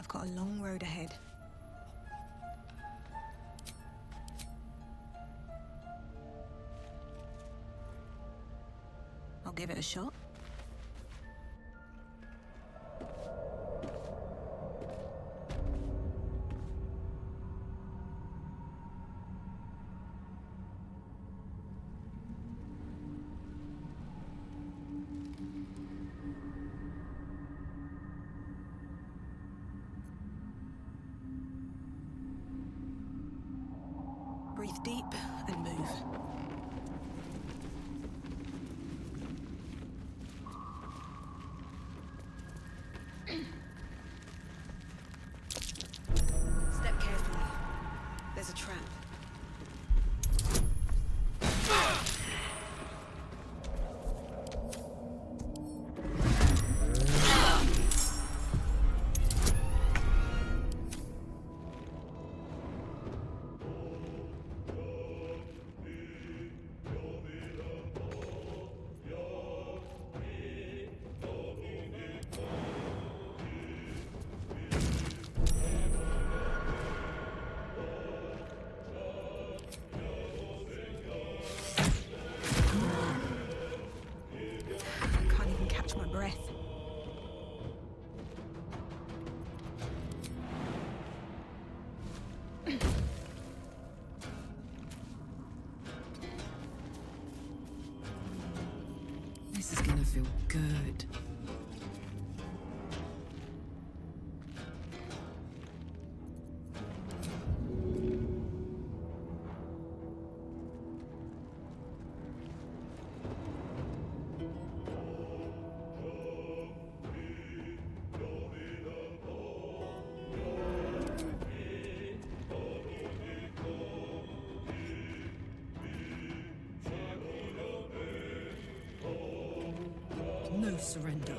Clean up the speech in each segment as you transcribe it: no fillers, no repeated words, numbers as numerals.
I've got a long road ahead. I'll give it a shot. Breathe deep and move. Step carefully. There's a trap. This is gonna feel good. No surrender.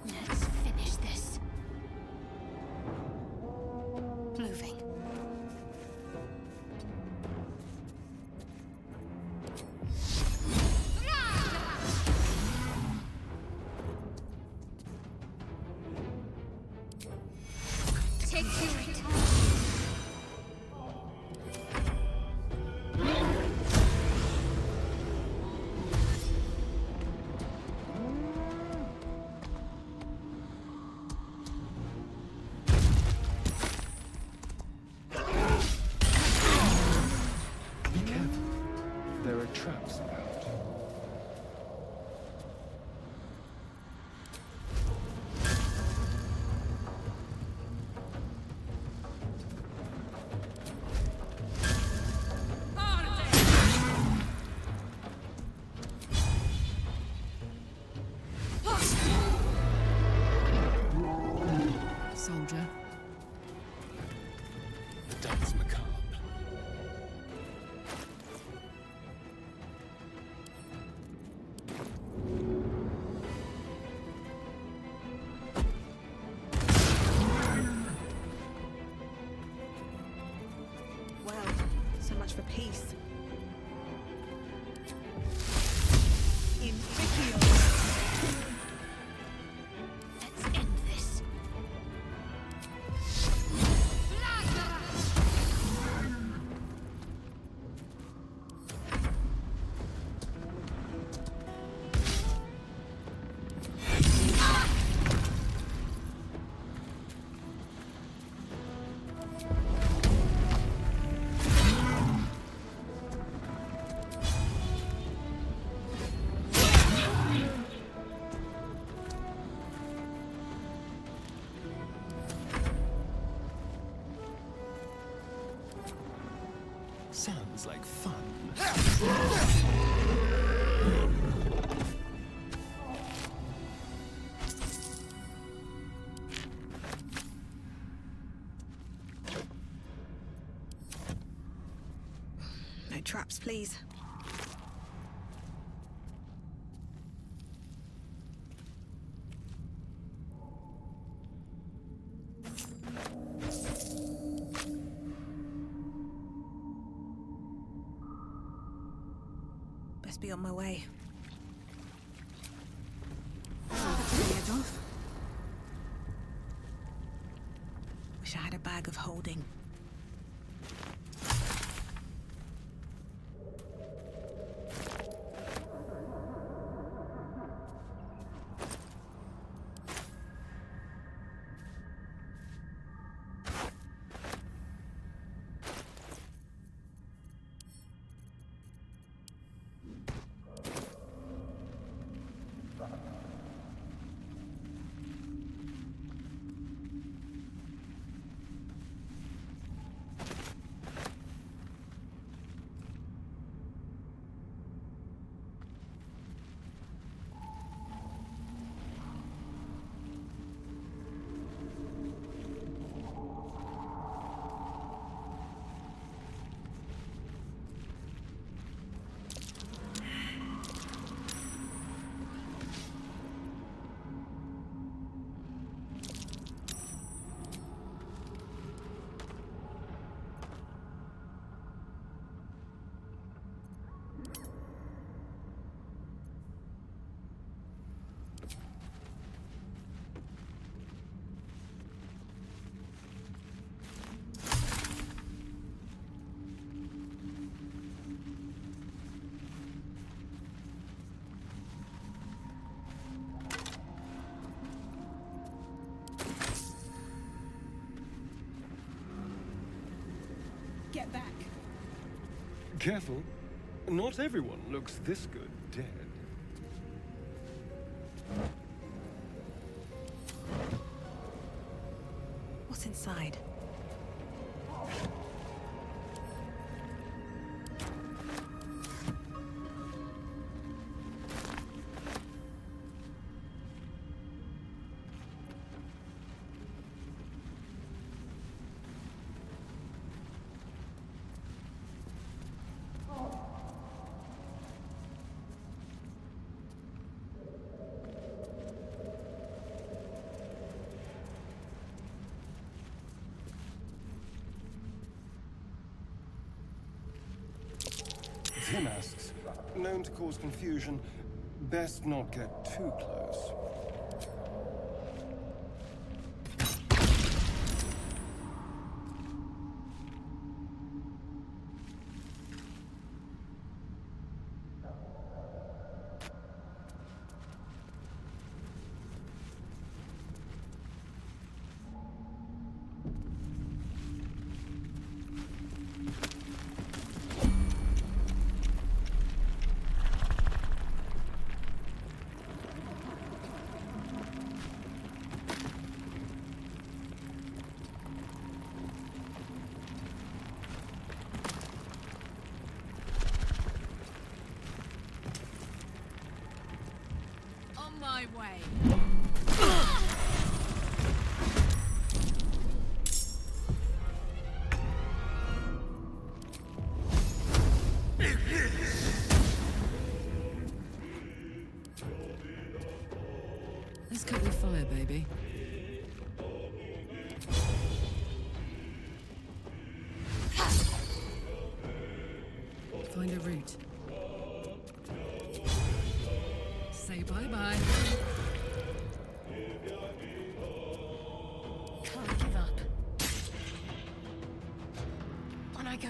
Let's finish this. Moving. Take to it. Be careful. There are traps about. Soldier. Dance macabre. Well, so much for peace. Let's end this. Sounds like fun. No traps, please. Must be on my way. The edge off. Wish I had a bag of holding. Get back. Careful. Not everyone looks this good dead. What's inside? Tim asks, known to cause confusion, best not get too close. On my way. Let's cut your fire, baby. Find a route. Say bye-bye. Can't give up. On I go.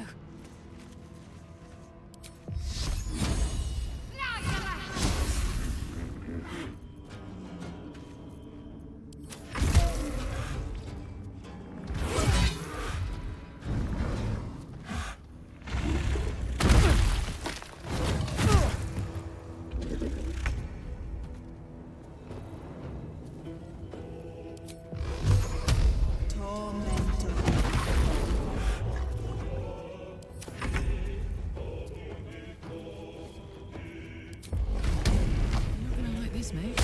You're not gonna like this, mate.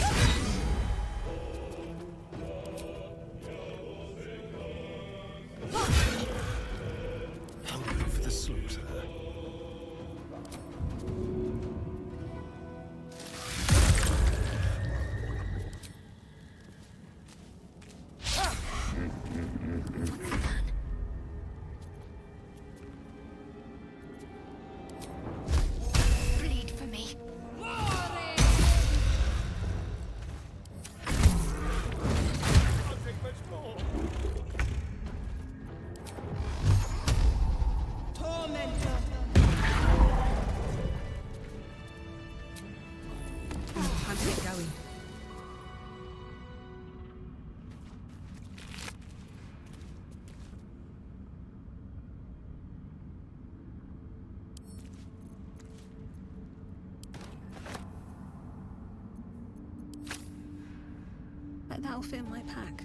Hungry for the slaughter. Bleed for me. Get going. Bet that'll fit in my pack.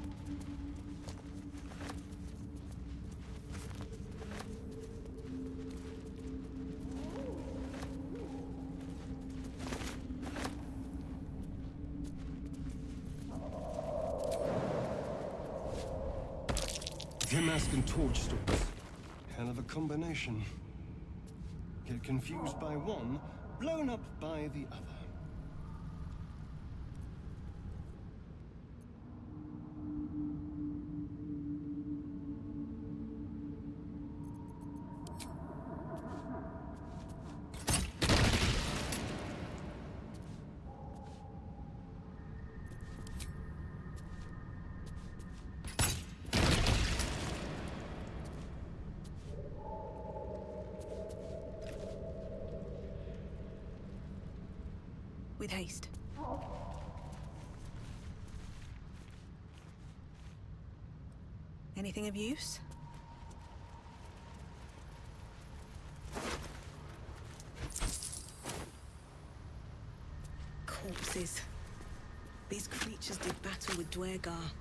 Mask and torch stalks. Hell of a combination. Get confused by one, blown up by the other. With haste. Anything of use? Corpses. These creatures did battle with Dwergar.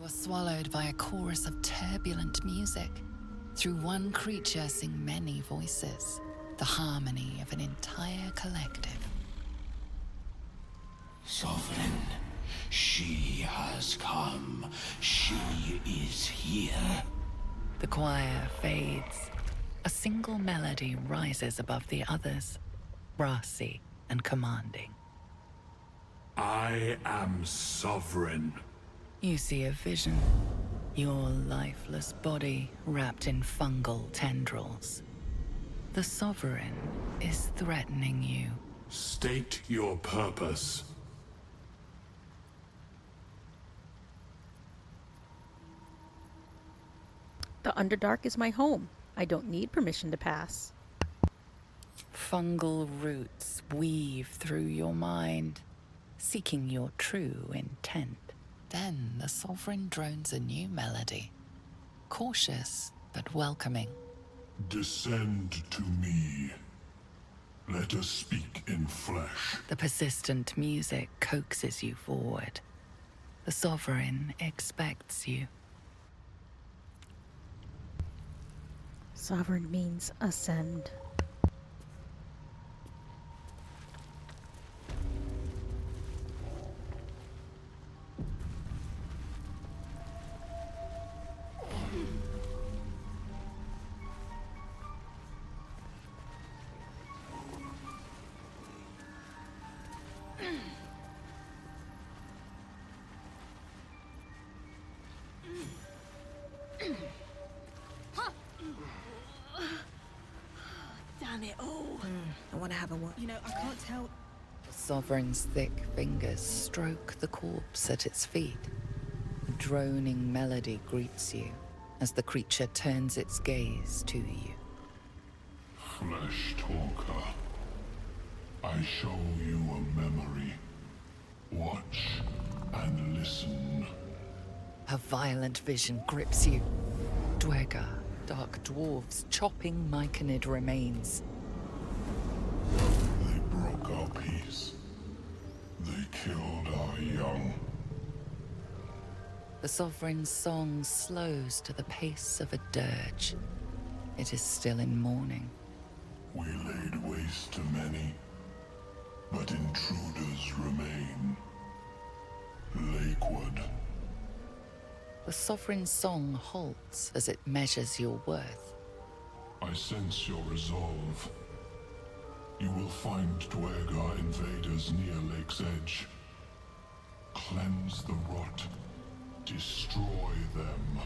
were swallowed by a chorus of turbulent music. Through one creature sing many voices, the harmony of an entire collective. Sovereign, she has come. She is here. The choir fades. A single melody rises above the others, brassy and commanding. I am sovereign. You see a vision. Your lifeless body wrapped in fungal tendrils. The Sovereign is threatening you. State your purpose. The Underdark is my home. I don't need permission to pass. Fungal roots weave through your mind, seeking your true intent. Then the Sovereign drones a new melody. Cautious, but welcoming. Descend to me. Let us speak in flesh. The persistent music coaxes you forward. The Sovereign expects you. Sovereign means ascend. Damn it all. I want to have a word. You know, I can't tell. The Sovereign's thick fingers stroke the corpse at its feet. A droning melody greets you as the creature turns its gaze to you. Flesh talker. I show you a memory. Watch and listen. A violent vision grips you. Dwergar, dark dwarves chopping myconid remains. They broke our peace. They killed our young. The Sovereign's song slows to the pace of a dirge. It is still in mourning. We laid waste to many, but intruders remain. Lakewood. The Sovereign's song halts as it measures your worth. I sense your resolve. You will find Dwergar invaders near Lake's Edge. Cleanse the rot. Destroy them.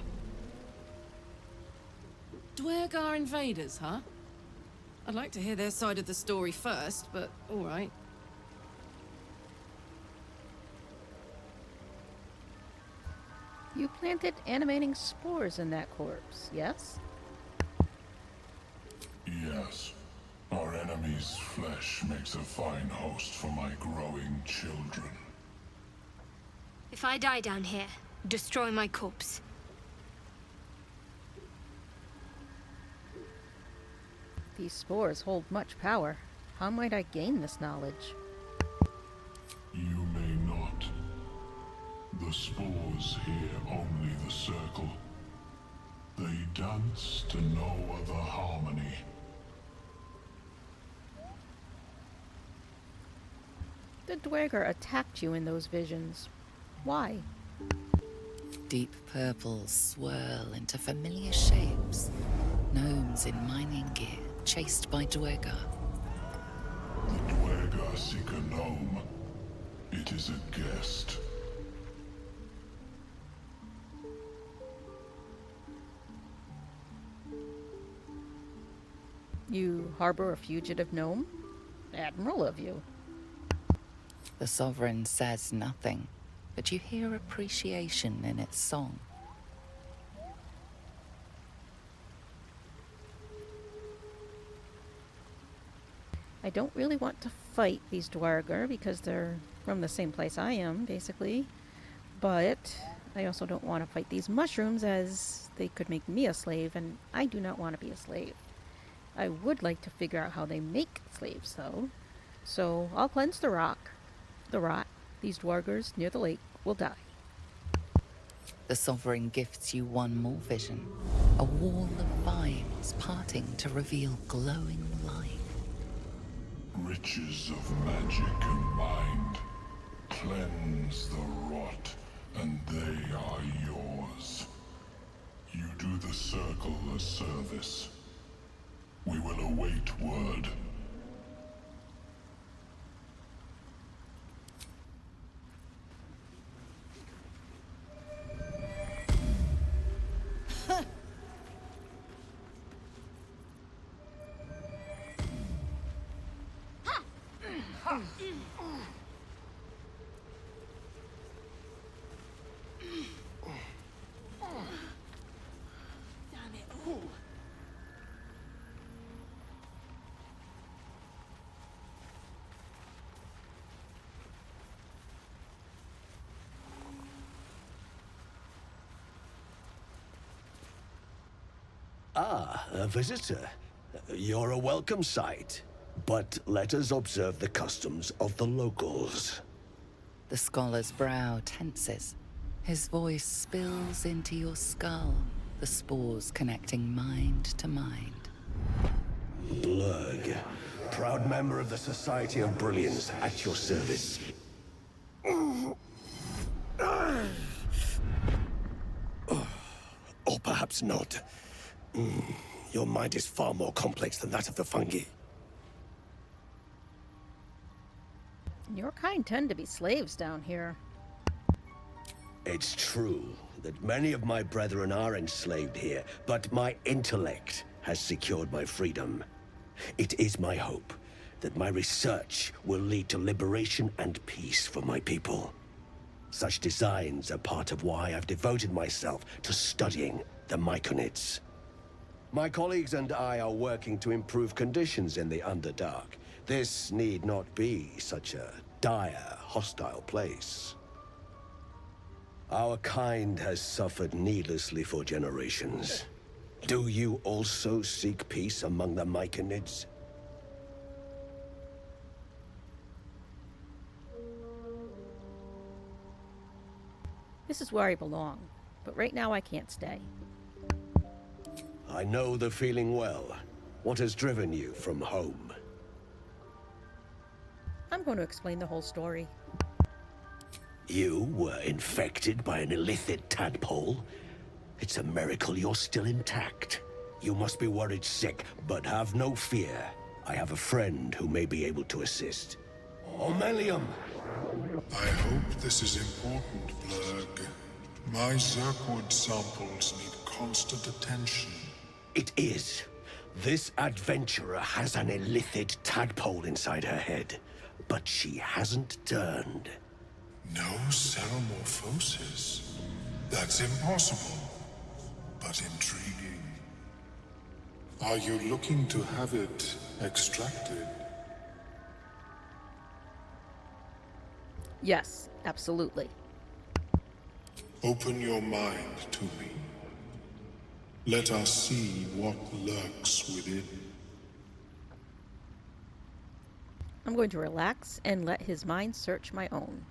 Dwergar invaders, huh? I'd like to hear their side of the story first, but all right. You planted animating spores in that corpse, yes? Yes. Our enemy's flesh makes a fine host for my growing children. If I die down here, destroy my corpse. These spores hold much power. How might I gain this knowledge? You may not. The spores hear only the circle. They dance to no other harmony. The Dwergar attacked you in those visions. Why? Deep purples swirl into familiar shapes. Gnomes in mining gear, chased by Dwergar. The Dwergar seek a gnome. It is a guest. You harbor a fugitive gnome? Admiral of you. The Sovereign says nothing, but you hear appreciation in its song. I don't really want to fight these Dwergar because they're from the same place I am, basically. But I also don't want to fight these mushrooms as they could make me a slave, and I do not want to be a slave. I would like to figure out how they make slaves, though. So I'll cleanse the rot. These Dwergars near the lake will die. The Sovereign gifts you one more vision. A wall of vines parting to reveal glowing light. Riches of magic and mind. Cleanse the rot, and they are yours. You do the Circle a service. We will await word. Ah, a visitor. You're a welcome sight. But let us observe the customs of the locals. The scholar's brow tenses. His voice spills into your skull, the spores connecting mind to mind. Blurg, proud member of the Society of Brilliance, at your service. Or perhaps not. Your mind is far more complex than that of the fungi. Your kind tend to be slaves down here. It's true that many of my brethren are enslaved here, but my intellect has secured my freedom. It is my hope that my research will lead to liberation and peace for my people. Such designs are part of why I've devoted myself to studying the Myconids. My colleagues and I are working to improve conditions in the Underdark. This need not be such a dire, hostile place. Our kind has suffered needlessly for generations. Do you also seek peace among the Myconids? This is where I belong, but right now I can't stay. I know the feeling well. What has driven you from home? I'm going to explain the whole story. You were infected by an illithid tadpole? It's a miracle you're still intact. You must be worried sick, but have no fear. I have a friend who may be able to assist. Omelium! I hope this is important, Blurg. My Zirkwood samples need constant attention. It is. This adventurer has an illithid tadpole inside her head, but she hasn't turned. No ceromorphosis. That's impossible, but intriguing. Are you looking to have it extracted? Yes, absolutely. Open your mind to me. Let us see what lurks within. I'm going to relax and let his mind search my own.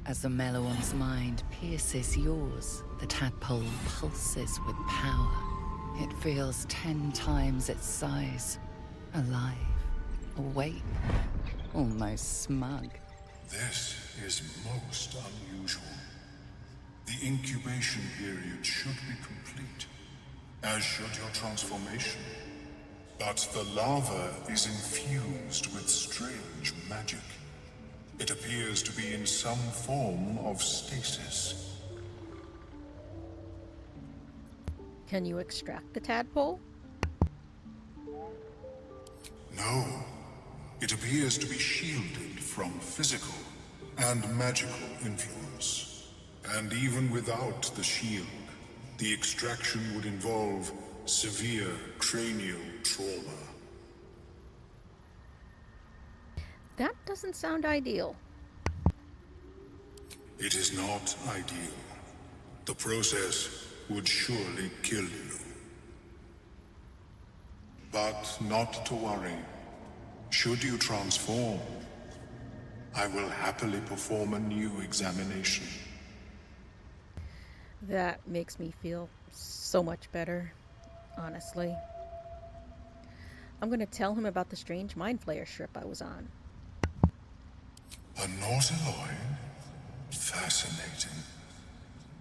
As the Meloam's mind pierces yours, the tadpole pulses with power. It feels 10 times its size. Alive, awake, almost smug. This is most unusual. The incubation period should be complete, as should your transformation. But the larva is infused with strange magic. It appears to be in some form of stasis. Can you extract the tadpole? No. It appears to be shielded from physical and magical influence. And even without the shield, the extraction would involve severe cranial trauma. That doesn't sound ideal. It is not ideal. The process would surely kill you. But not to worry. Should you transform, I will happily perform a new examination. That makes me feel so much better, honestly. I'm going to tell him about the strange mind flayer ship I was on. A Nautiloid? Fascinating.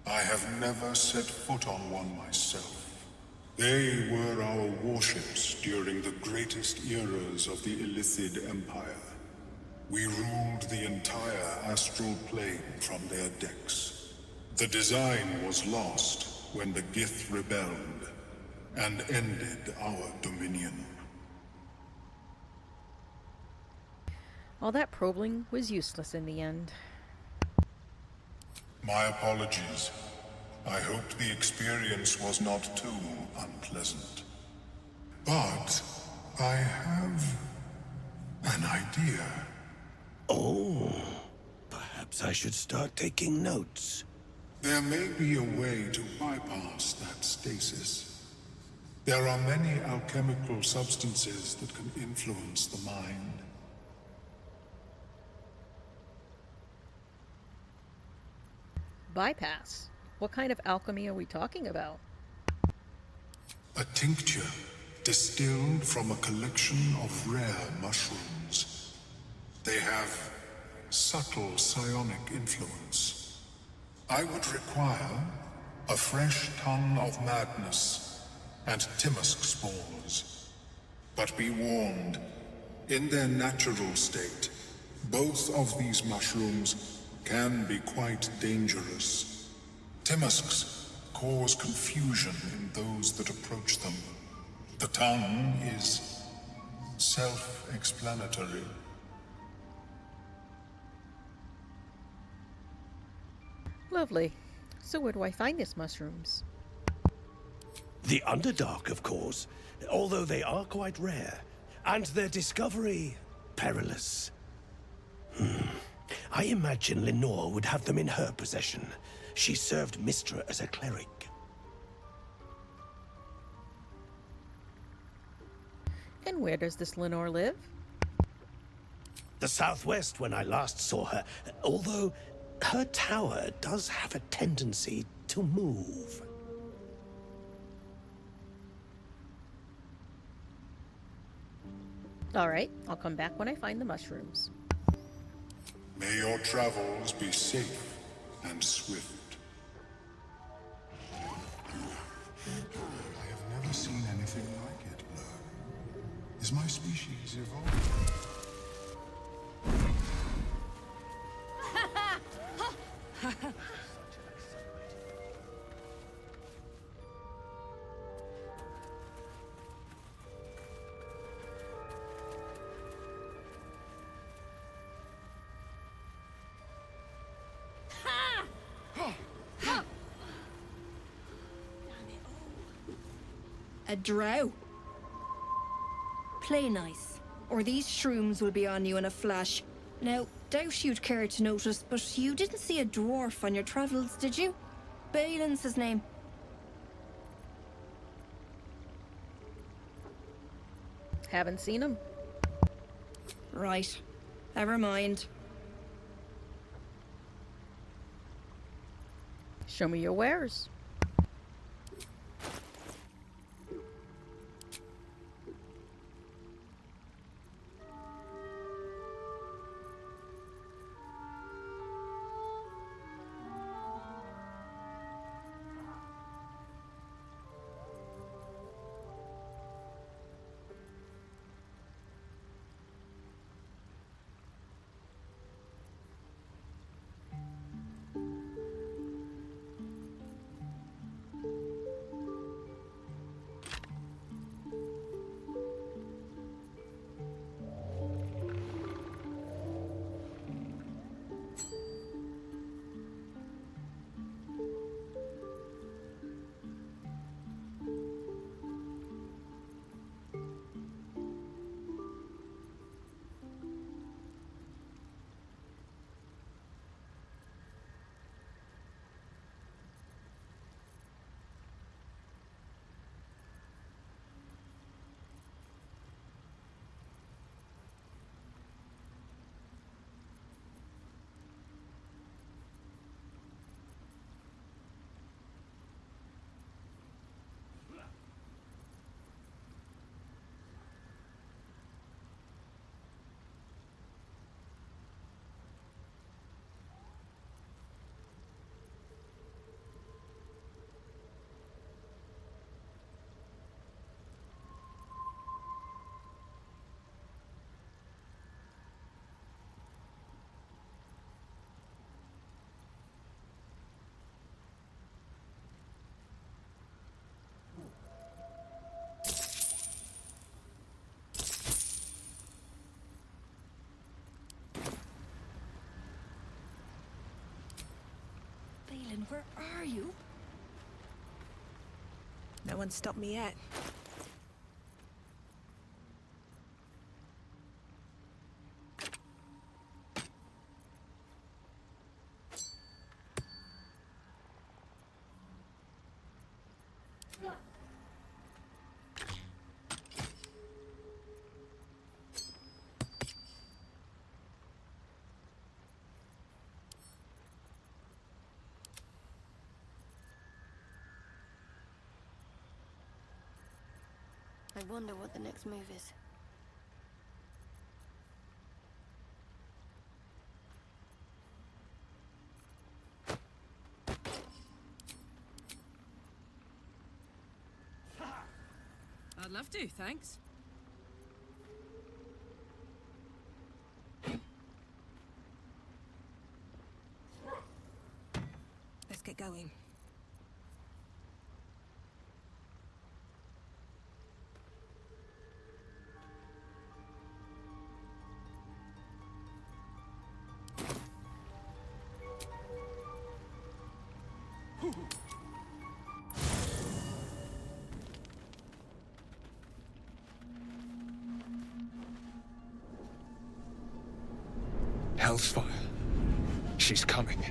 I have never set foot on one myself. They were our warships during the greatest eras of the Illithid Empire. We ruled the entire astral plane from their decks. The design was lost when the Gith rebelled and ended our dominion. All that probing was useless in the end. My apologies. I hoped the experience was not too unpleasant. But I have an idea. Oh, perhaps I should start taking notes. There may be a way to bypass that stasis. There are many alchemical substances that can influence the mind. Bypass? What kind of alchemy are we talking about? A tincture distilled from a collection of rare mushrooms. They have subtle psionic influence. I would require a fresh ton of madness and Timusk spores. But be warned, in their natural state, both of these mushrooms can be quite dangerous. Timusks cause confusion in those that approach them. The tongue is self-explanatory. Lovely. So where do I find these mushrooms? The Underdark, of course, although they are quite rare, and their discovery perilous. I imagine Lenore would have them in her possession. She served Mystra as a cleric. And where does this Lenore live? The southwest when I last saw her, although her tower does have a tendency to move. Alright, I'll come back when I find the mushrooms. May your travels be safe and swift. I have never seen anything like it, Blur. Is my species evolving? A drow. Play nice, or these shrooms will be on you in a flash. Now, doubt you'd care to notice, but you didn't see a dwarf on your travels, did you? Balin's his name. Haven't seen him. Right. Never mind. Show me your wares. Where are you? No one stopped me yet. I wonder what the next move is. I'd love to, thanks. Let's get going. Hellsfire. She's coming.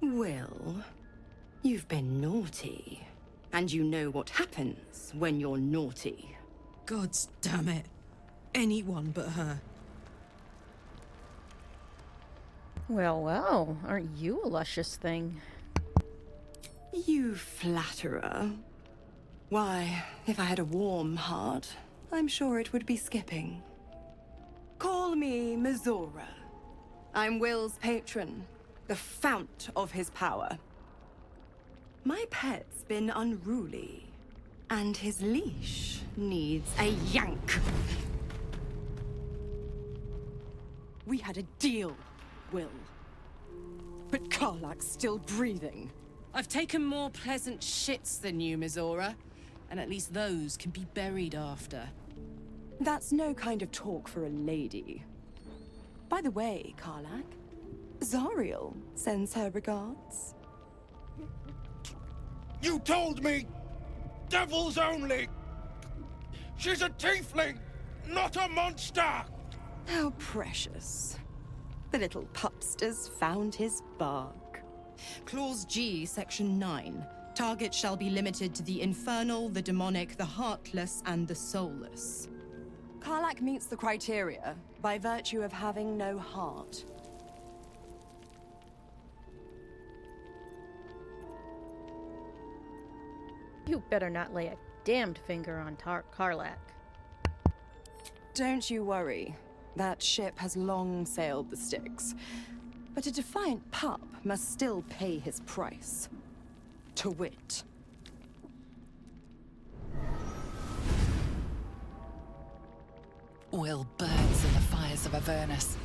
Well, you've been naughty. And you know what happens when you're naughty. Gods damn it. Anyone but her. Well, well, aren't you a luscious thing? You flatterer. Why, if I had a warm heart, I'm sure it would be skipping. Call me Mizora. I'm Will's patron, the fount of his power. My pet's been unruly, and his leash needs a yank. We had a deal, Will. But Karlak's still breathing. I've taken more pleasant shits than you, Mizora. And at least those can be buried after. That's no kind of talk for a lady. By the way, Karlak, Zariel sends her regards. You told me! Devils only! She's a tiefling, not a monster! How precious. The little pupster's found his bark. Clause G, Section 9. Target shall be limited to the infernal, the demonic, the heartless, and the soulless. Karlak meets the criteria by virtue of having no heart. You better not lay a damned finger on Karlak. Don't you worry. That ship has long sailed the Styx. But a defiant pup must still pay his price. To wit. Will burns in the fires of Avernus.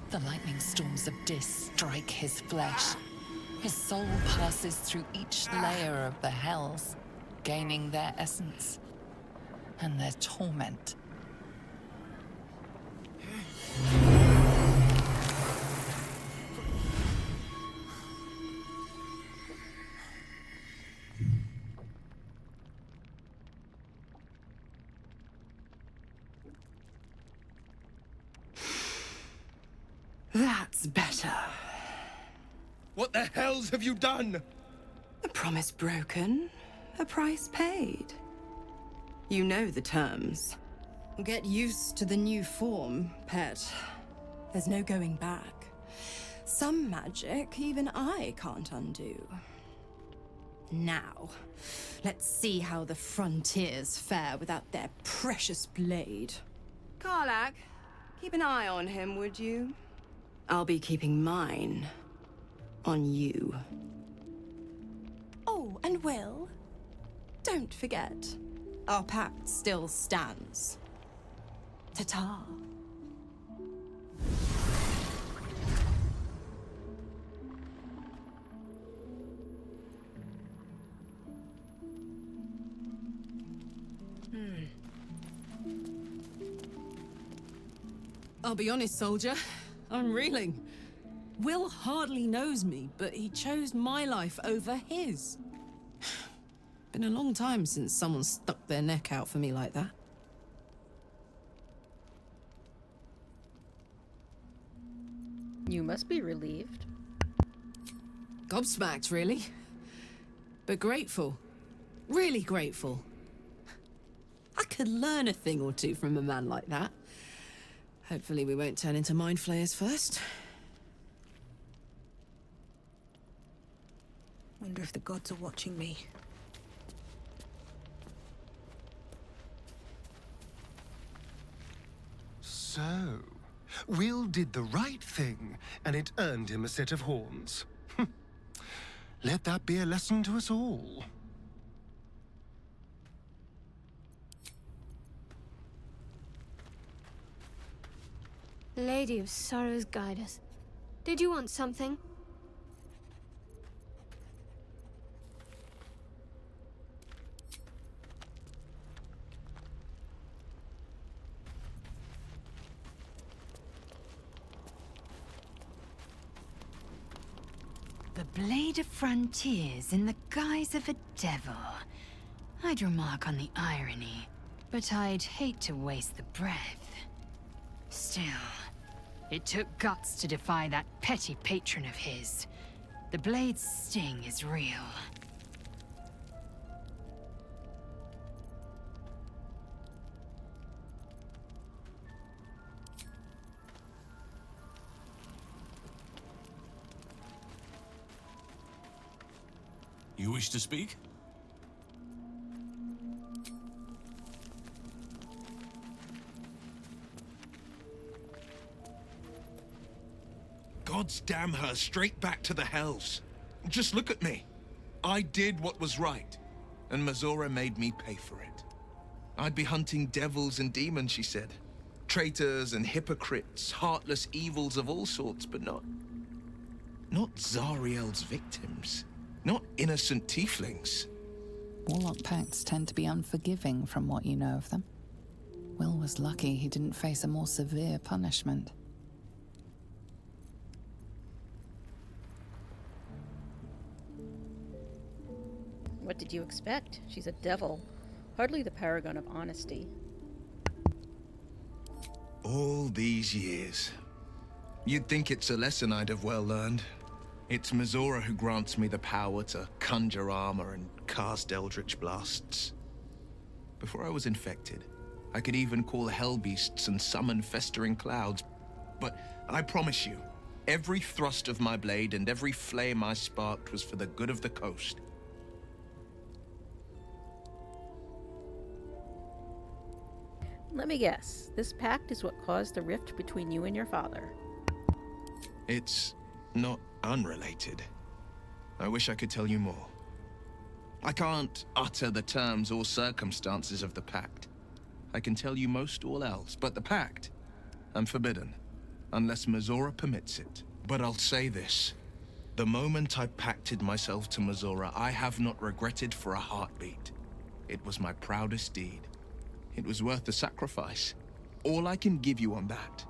The lightning storms of Dis strike his flesh. His soul passes through each layer of the hells, gaining their essence and their torment. That's better. What the hells have you done? A promise broken, a price paid. You know the terms. Get used to the new form, pet. There's no going back. Some magic even I can't undo. Now, let's see how the frontiers fare without their precious blade. Karlak, keep an eye on him, would you? I'll be keeping mine on you. Oh, and Will, don't forget, our pact still stands. Ta-ta. I'll be honest, soldier. I'm reeling. Will hardly knows me, but he chose my life over his. Been a long time since someone stuck their neck out for me like that. You must be relieved. Gobsmacked, really. But grateful. Really grateful. I could learn a thing or two from a man like that. Hopefully we won't turn into mind flayers first. Wonder if the gods are watching me. So, Will did the right thing, and it earned him a set of horns. Let that be a lesson to us all. Lady of Sorrows, guide us. Did you want something? The Blade of Frontiers in the guise of a devil. I'd remark on the irony, but I'd hate to waste the breath. Still, it took guts to defy that petty patron of his. The Blade's sting is real. You wish to speak? Gods damn her, straight back to the hells. Just look at me. I did what was right, and Mazora made me pay for it. I'd be hunting devils and demons, she said. Traitors and hypocrites, heartless evils of all sorts, but not Zariel's victims. Not innocent tieflings. Warlock pacts tend to be unforgiving from what you know of them. Will was lucky he didn't face a more severe punishment. What did you expect? She's a devil. Hardly the paragon of honesty. All these years. You'd think it's a lesson I'd have well learned. It's Mazora who grants me the power to conjure armor and cast eldritch blasts. Before I was infected, I could even call hell beasts and summon festering clouds. But I promise you, every thrust of my blade and every flame I sparked was for the good of the coast. Let me guess. This pact is what caused the rift between you and your father. It's not unrelated. I wish I could tell you more. I can't utter the terms or circumstances of the pact. I can tell you most all else, but the pact, I'm forbidden, unless Mazora permits it. But I'll say this. The moment I pacted myself to Mazora, I have not regretted for a heartbeat. It was my proudest deed. It was worth the sacrifice. All I can give you on that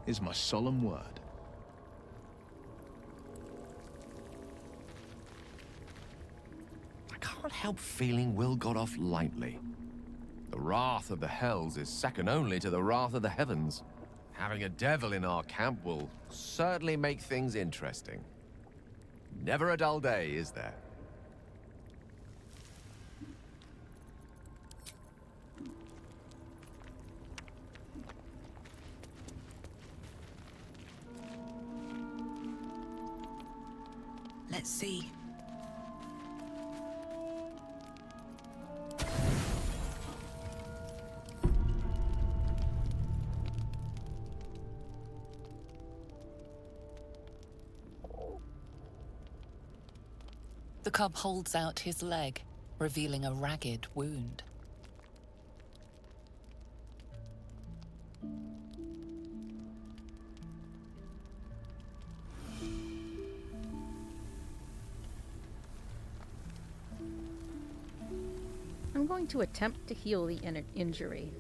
is my solemn word. I can't help feeling Will got off lightly. The wrath of the hells is second only to the wrath of the heavens. Having a devil in our camp will certainly make things interesting. Never a dull day, is there? Let's see. The cub holds out his leg, revealing a ragged wound. I'm going to attempt to heal the injury.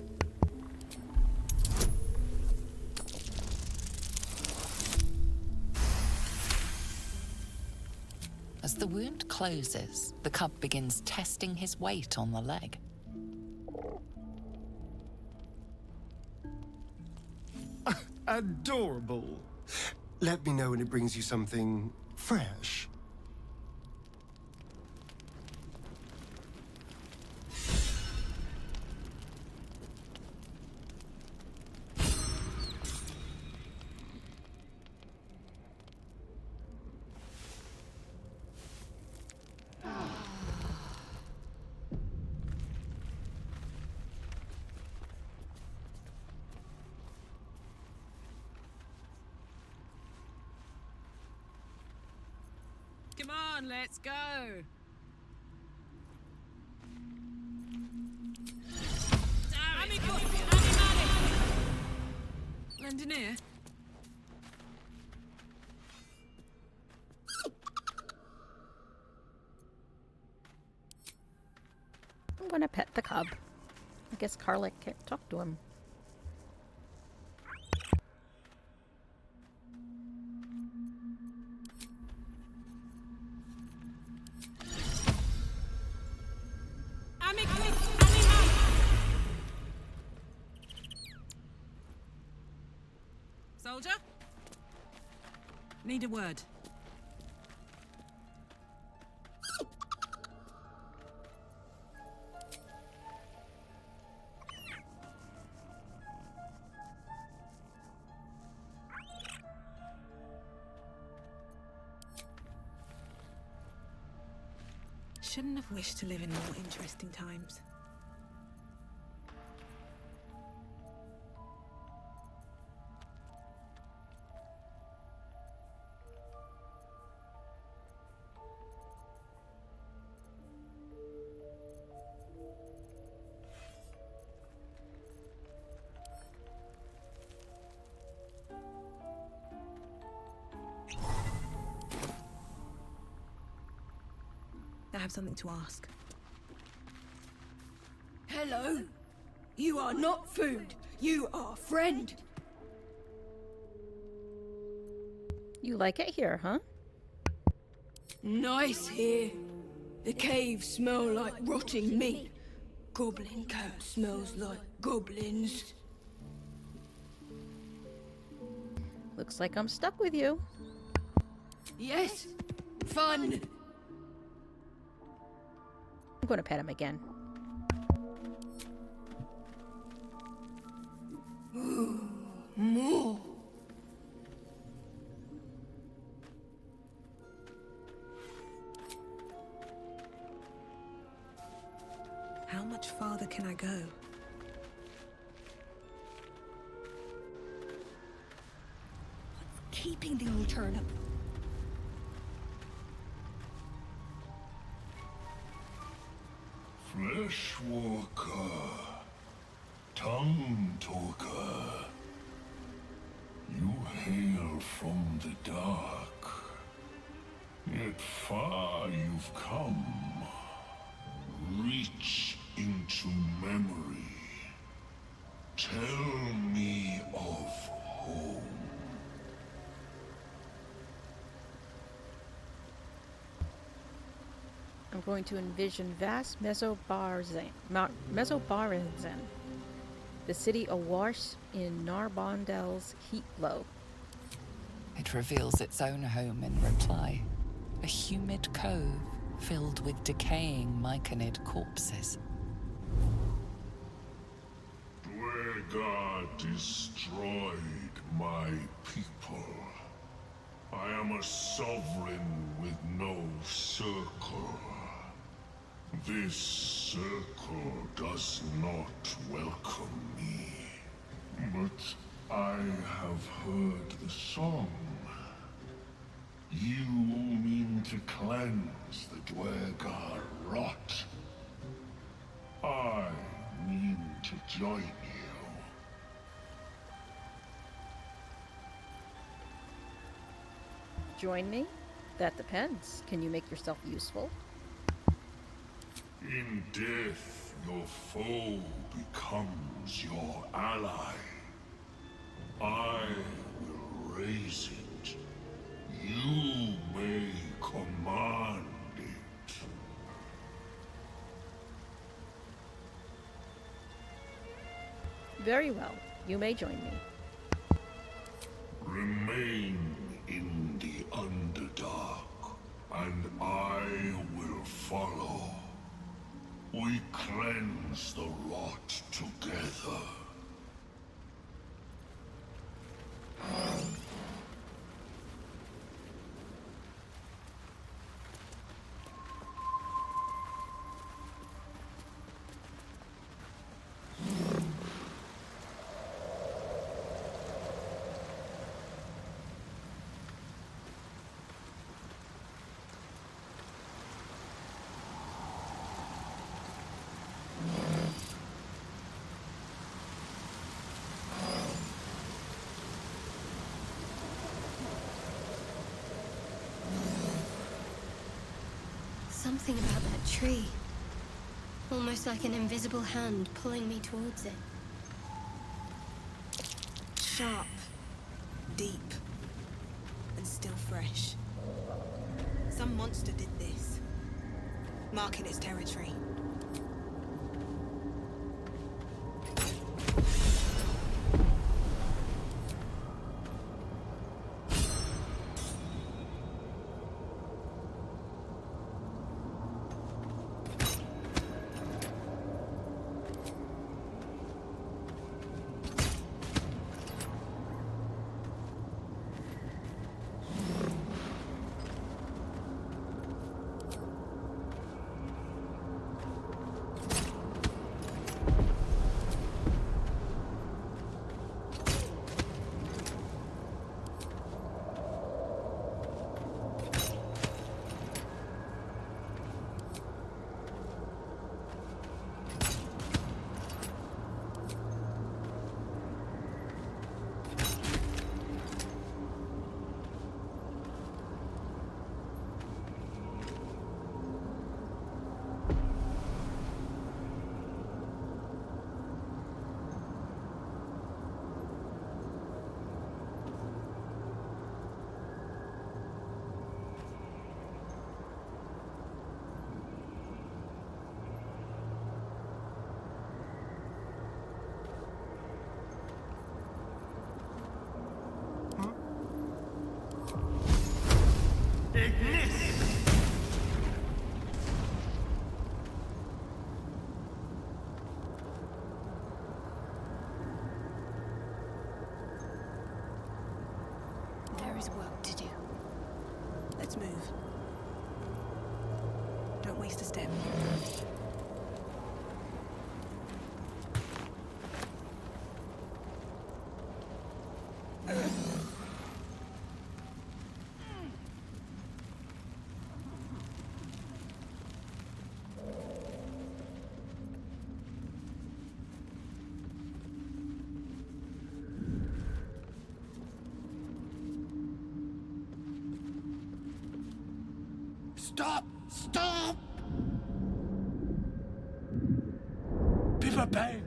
As the wound closes, the cub begins testing his weight on the leg. Adorable. Let me know when it brings you something fresh. Come on, let's go. Lendineer. I'm gonna pet the cub. I guess Karlach can't talk to him. Soldier? Need a word. Shouldn't have wished to live in more interesting times. I have something to ask. Hello? You are not food. You are friend. You like it here, huh? Nice here. The caves smell like rotting meat. Goblin camp smells like goblins. Looks like I'm stuck with you. Yes, fun. I'm gonna pet him again. Ooh, more. How much farther can I go? What's keeping the old turnip? Flesh walker, tongue talker, you hail from the dark, yet far you've come. Reach into memory. Tell me of home. I'm going to envision vast Mesobarzan, the city awash in Narbondel's heat glow. It reveals its own home in reply. A humid cove filled with decaying myconid corpses. Dwargar destroyed my people. I am a sovereign with no circle. This circle does not welcome me. But I have heard the song. You mean to cleanse the Dwargar rot. I mean to join you. Join me? That depends. Can you make yourself useful? In death, your foe becomes your ally. I will raise it. You may command it. Very well. You may join me. Remain in the Underdark, and I will follow. We cleanse the rot together. Something about that tree. Almost like an invisible hand pulling me towards it. Sharp, deep, and still fresh. Some monster did this, marking its territory. There is work to do. Let's move. Don't waste a step. Stop! Stop! Bang!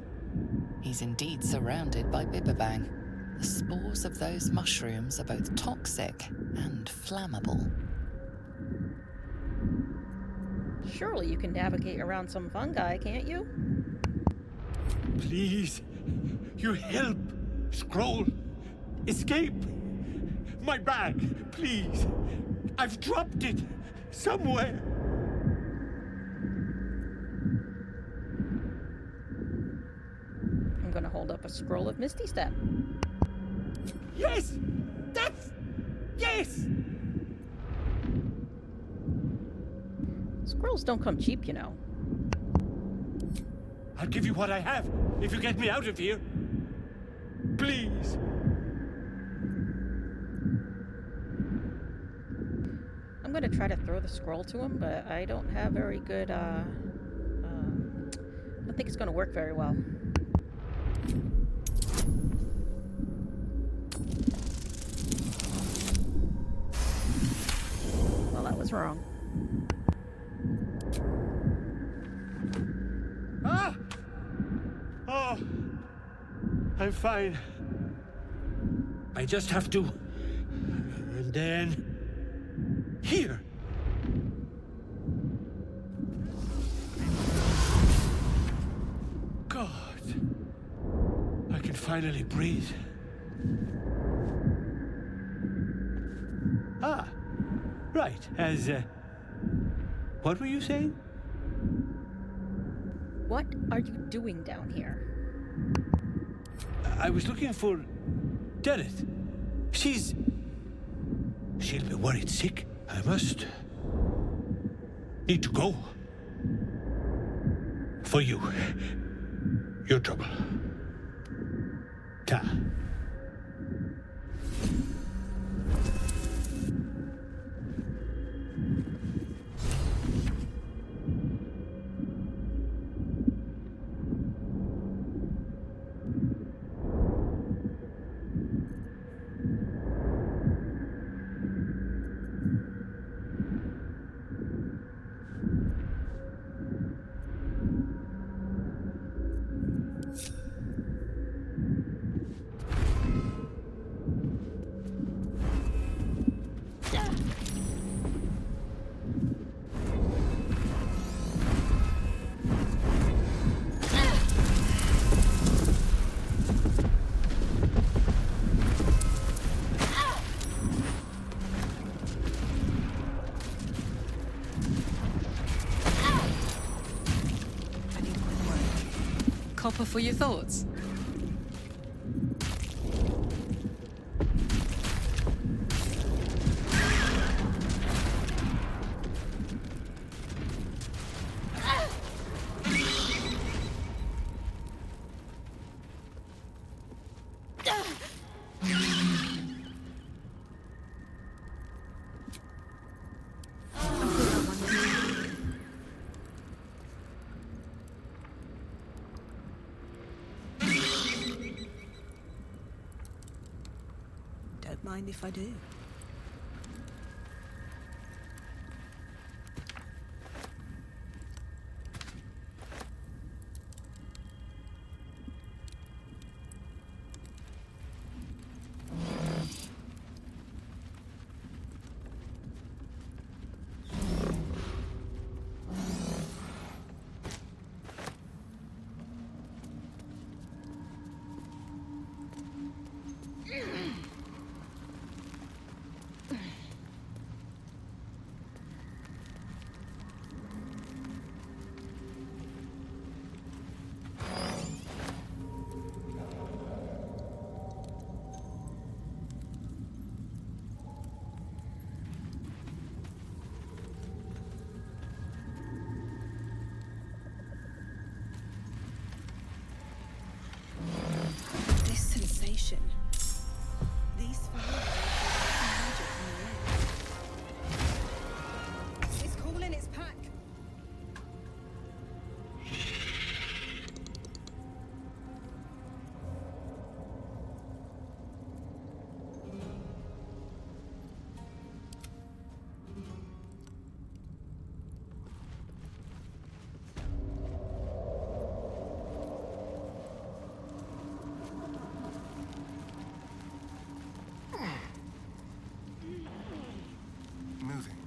He's indeed surrounded by Bibberbang. The spores of those mushrooms are both toxic and flammable. Surely you can navigate around some fungi, can't you? Please, you help. Scroll. Escape. My bag, please. I've dropped it somewhere. I'm gonna hold up a scroll of Misty Step. Yes! That's... yes! Scrolls don't come cheap, you know. I'll give you what I have if you get me out of here. Please. I'm gonna try to throw the scroll to him, but I don't have very good, I don't think it's gonna work very well. Well, that was wrong. Ah! Oh, I'm fine. I just have to. And then. Here! God. I can finally breathe. Ah, right. What were you saying? What are you doing down here? I was looking for Lolith. She'll be worried sick. I must need to go. For you. Your trouble. Ta. Copper for your thoughts? Don't mind if I do. This sensation. These fires are magic in the air. It's calling its pack. Moving.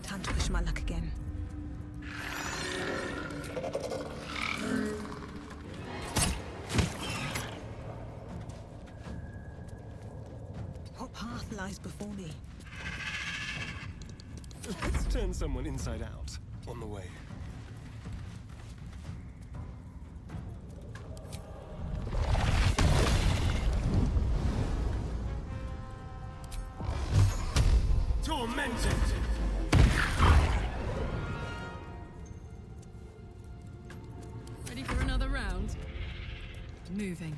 Time to push my luck again. What path lies before me? Let's turn someone inside out on the way. Tormented! Ready for another round? Moving.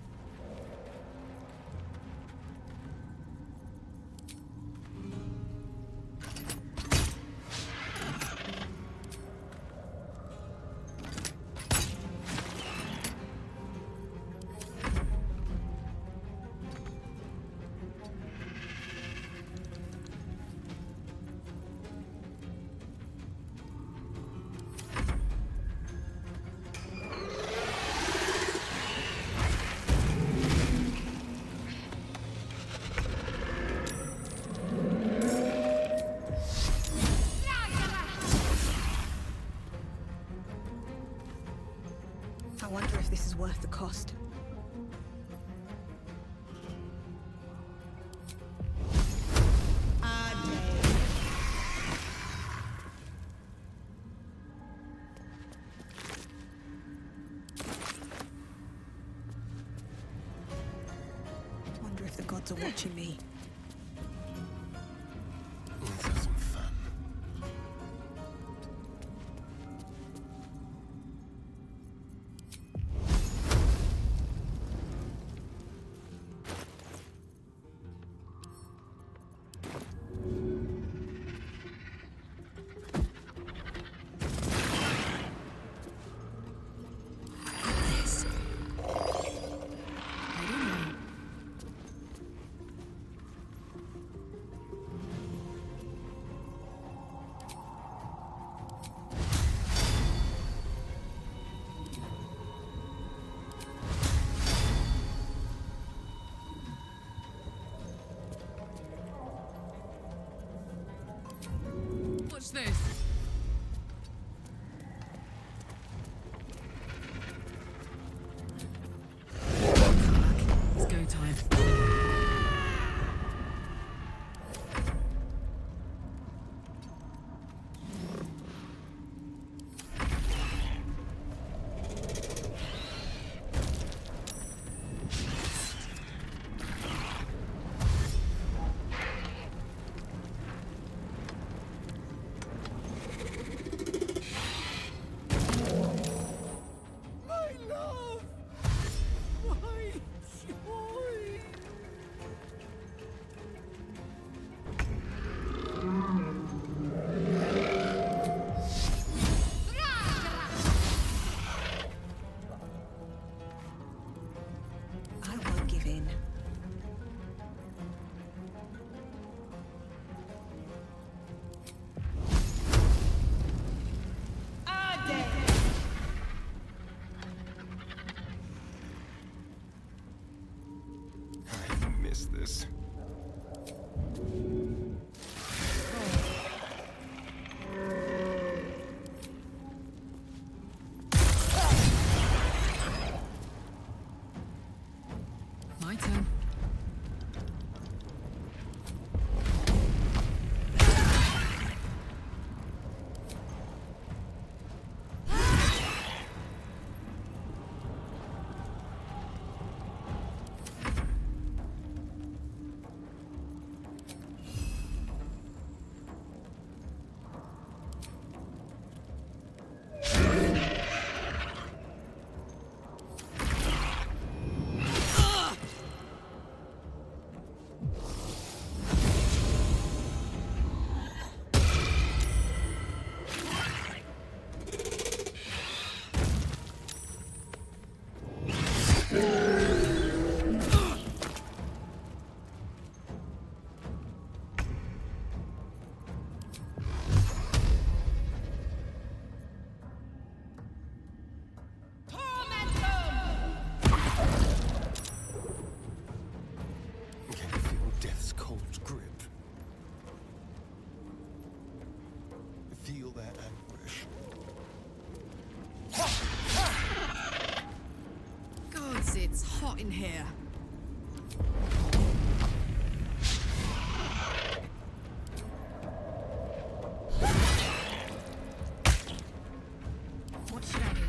cost. Wonder if the gods are watching me. Let's have some fun. Watch this. It's go time. I won't give in. I miss this. My turn. Can you feel death's cold grip? Feel that anguish. Gods, it's hot in here. What should I do?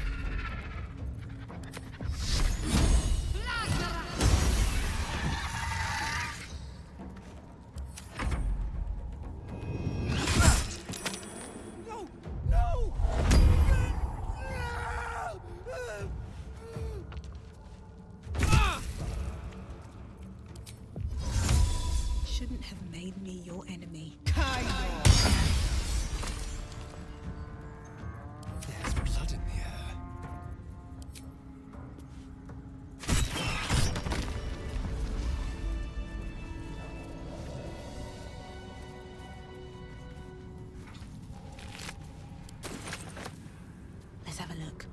Shouldn't have made me your enemy. There's blood in the air. Let's have a look.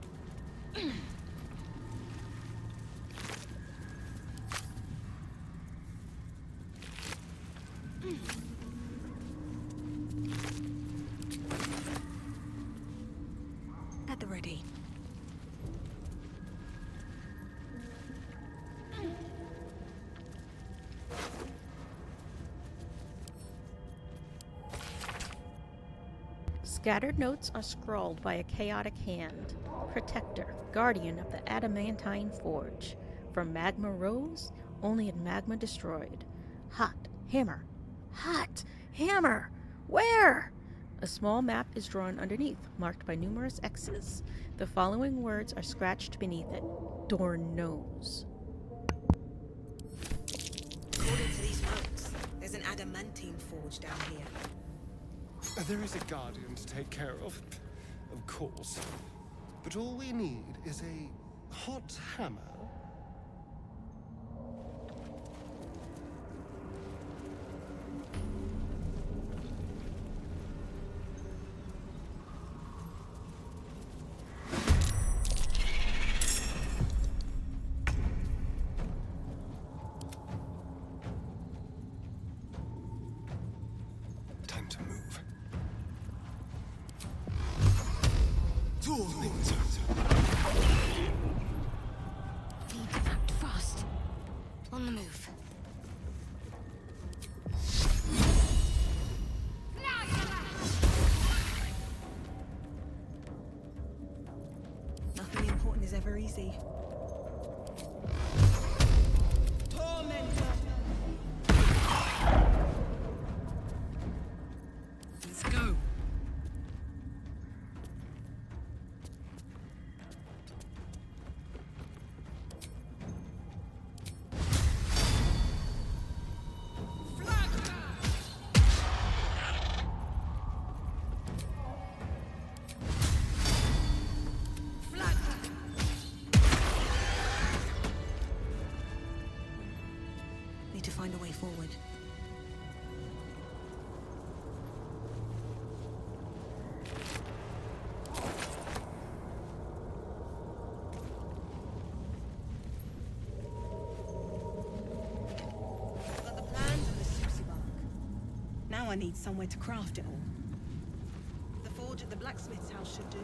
Scattered notes are scrawled by a chaotic hand. Protector, guardian of the adamantine forge. From magma rose, only in magma destroyed. Hot hammer. Hot hammer! Where? A small map is drawn underneath, marked by numerous X's. The following words are scratched beneath it. Dorn knows. According to these notes, there's an adamantine forge down here. There is a guardian to take care of course. But all we need is a hot hammer. Time to move. Need to act fast. On the move. Nothing important is ever easy. Let's go. Need to find a way forward. Got the plans and the Susie bark. Now I need somewhere to craft it all. The forge at the blacksmith's house should do.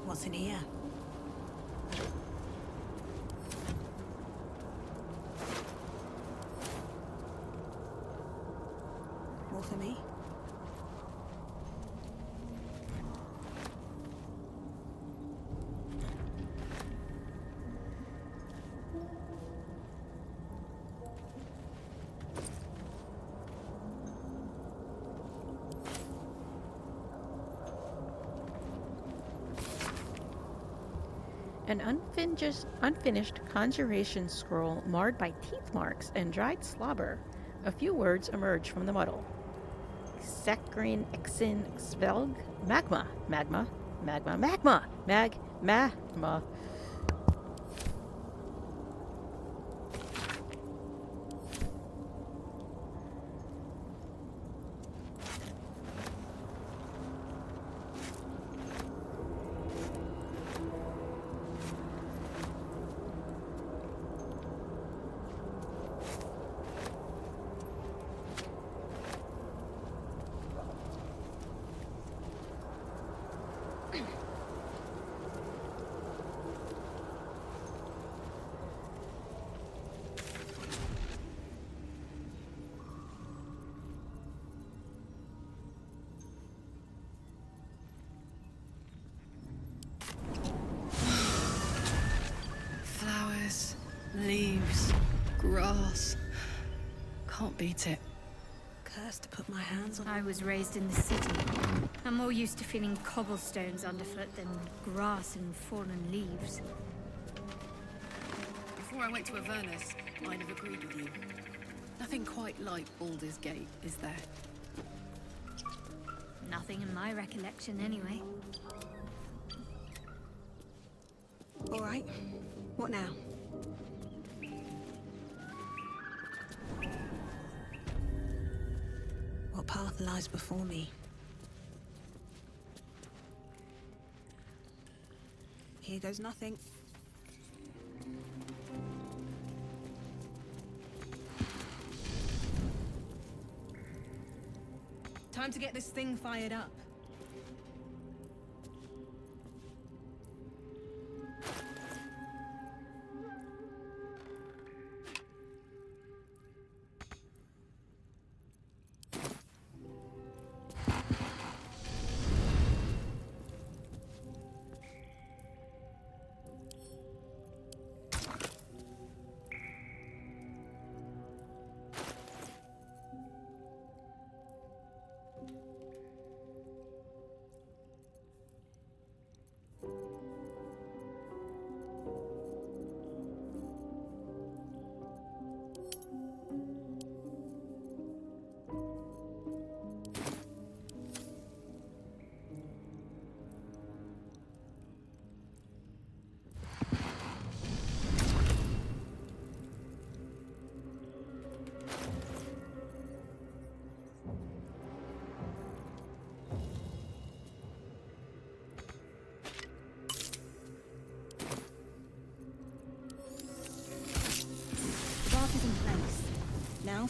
What's in here? More for me? An unfinished conjuration scroll marred by teeth marks and dried slobber. A few words emerge from the muddle. Saccharine, exin, svelg, magma, magma, magma, magma, magma. Flowers, leaves, grass. Can't beat it. Cursed to put my hands on. I was raised in the city. I'm more used to feeling cobblestones underfoot than grass and fallen leaves. Before I went to Avernus, I'd have agreed with you. Nothing quite like Baldur's Gate, is there? Nothing in my recollection, anyway. All right. What now? What path lies before me? Here goes nothing. Time to get this thing fired up.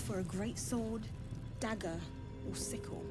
for a great sword, dagger, or sickle.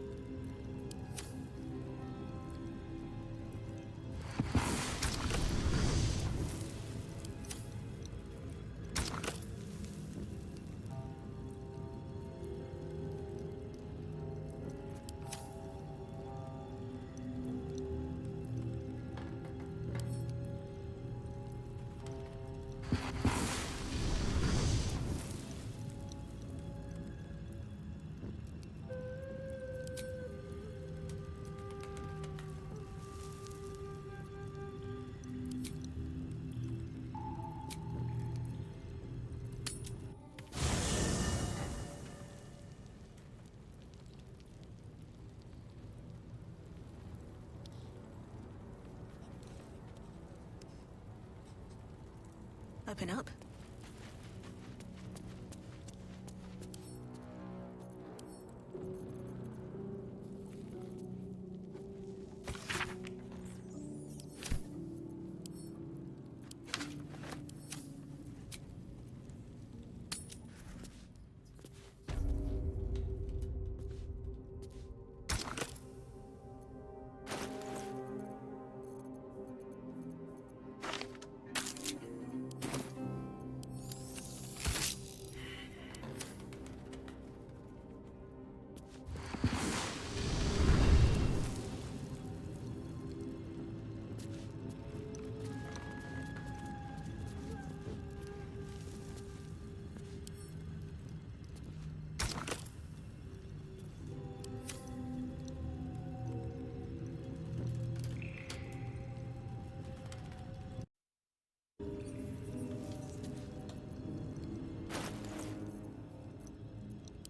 Open up.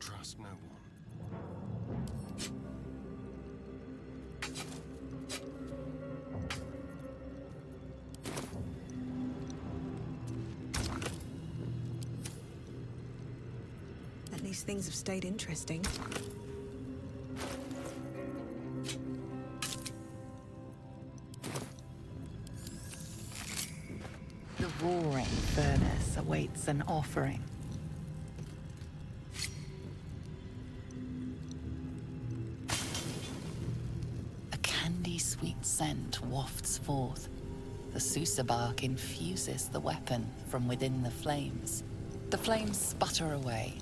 Trust no one. At least things have stayed interesting. The roaring furnace awaits an offering. A candy-sweet scent wafts forth. The Susa bark infuses the weapon from within the flames. The flames sputter away.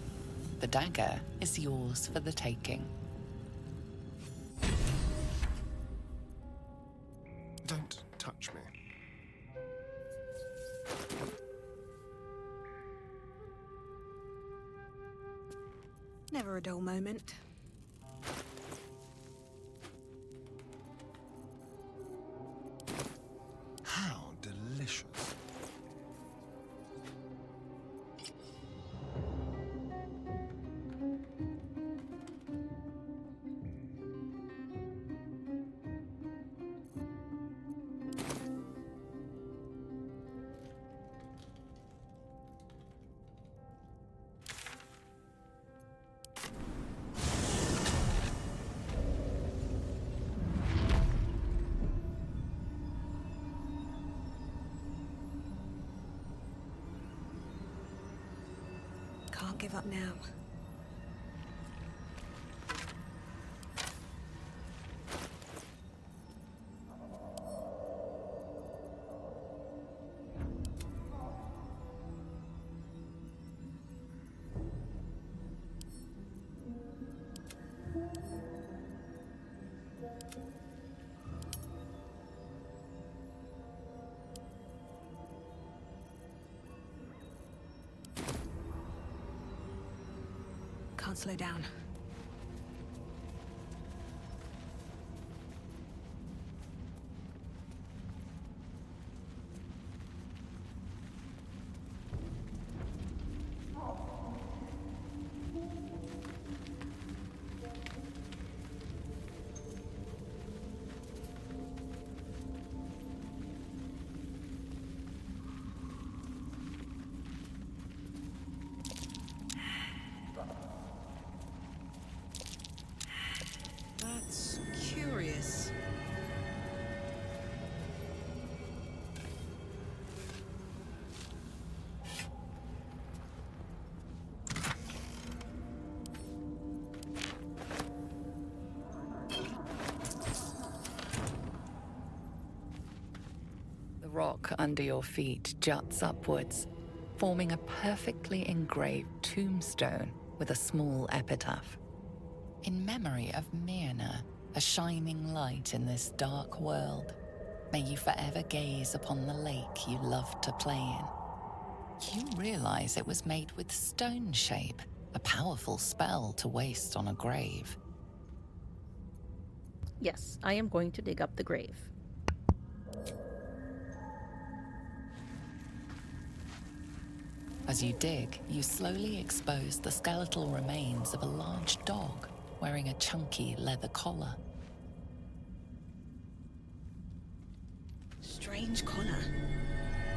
The dagger is yours for the taking. Don't touch me. Never a dull moment. How delicious. Can't give up now. Can't slow down. rock under your feet juts upwards, forming a perfectly engraved tombstone with a small epitaph. In memory of Myrna, a shining light in this dark world, may you forever gaze upon the lake you loved to play in. You realize it was made with stone shape, a powerful spell to waste on a grave. Yes, I am going to dig up the grave. As you dig, you slowly expose the skeletal remains of a large dog wearing a chunky leather collar. Strange collar.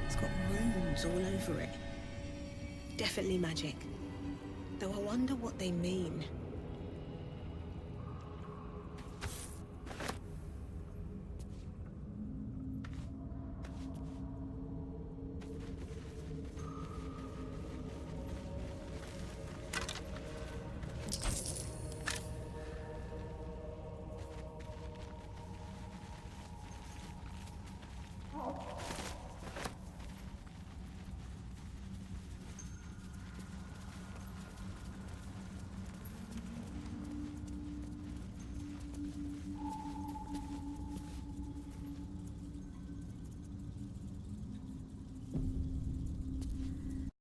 It's got runes all over it. Definitely magic. Though I wonder what they mean.